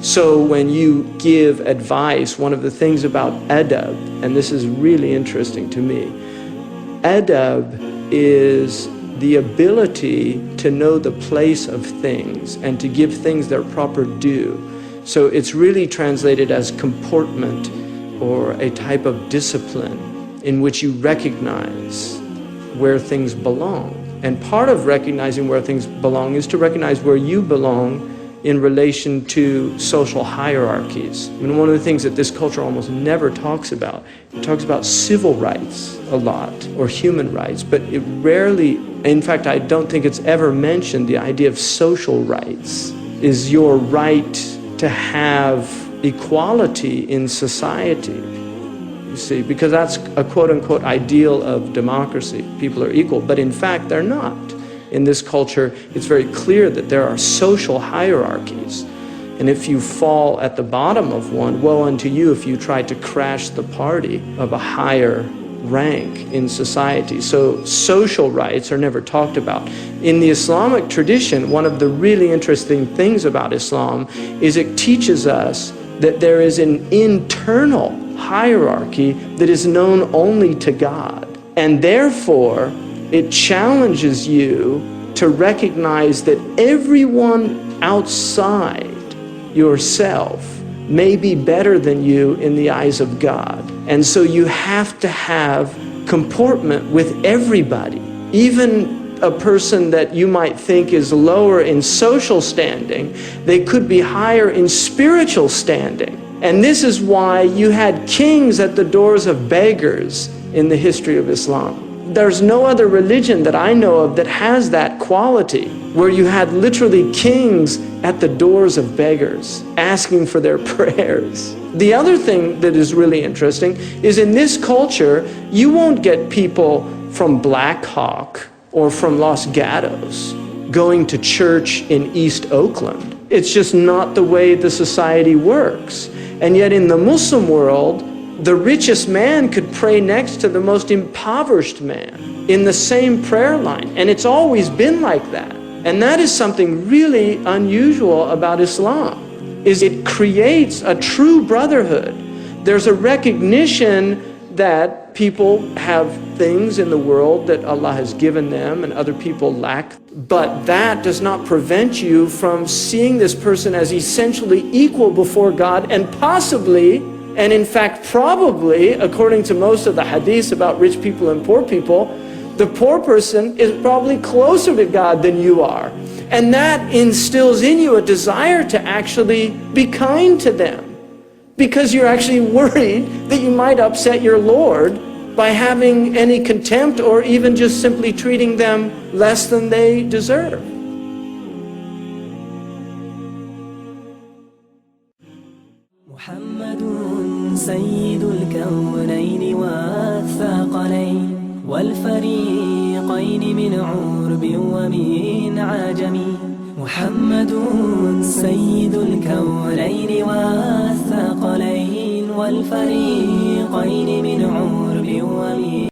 So when you give advice, one of the things about adab, and this is really interesting to me, adab is the ability to know the place of things and to give things their proper due. So it's really translated as comportment or a type of discipline in which you recognize where things belong. And part of recognizing where things belong is to recognize where you belong in relation to social hierarchies. I mean, one of the things that this culture almost never talks about, it talks about civil rights a lot, or human rights, but it rarely, in fact, I don't think it's ever mentioned the idea of social rights. Is your right to have equality in society, you see, because that's a quote-unquote ideal of democracy. People are equal, but in fact, they're not. In this culture, it's very clear that there are social hierarchies. And if you fall at the bottom of one, woe unto you if you try to crash the party of a higher rank in society. So social rights are never talked about. In the Islamic tradition, one of the really interesting things about Islam is it teaches us that there is an internal hierarchy that is known only to God. And therefore, it challenges you to recognize that everyone outside yourself may be better than you in the eyes of God. And so you have to have comportment with everybody, even a person that you might think is lower in social standing, they could be higher in spiritual standing. And this is why you had kings at the doors of beggars in the history of Islam. There's no other religion that I know of that has that quality, where you had literally kings at the doors of beggars asking for their prayers. The other thing that is really interesting is in this culture, you won't get people from Black Hawk or from Los Gatos going to church in East Oakland. It's just not the way the society works. And yet in the Muslim world, the richest man could pray next to the most impoverished man in the same prayer line. And it's always been like that. And that is something really unusual about Islam, is it creates a true brotherhood. There's a recognition that people have things in the world that Allah has given them and other people lack. But that does not prevent you from seeing this person as essentially equal before God, and possibly, and in fact probably, according to most of the hadiths about rich people and poor people, the poor person is probably closer to God than you are. And that instills in you a desire to actually be kind to them, because you're actually worried that you might upset your Lord by having any contempt or even just simply treating them less than they deserve. سيد الكونين والثقلين والفريقين من عرب ومن عجم. محمد سيد الكونين والثقلين والفريقين من عرب ومن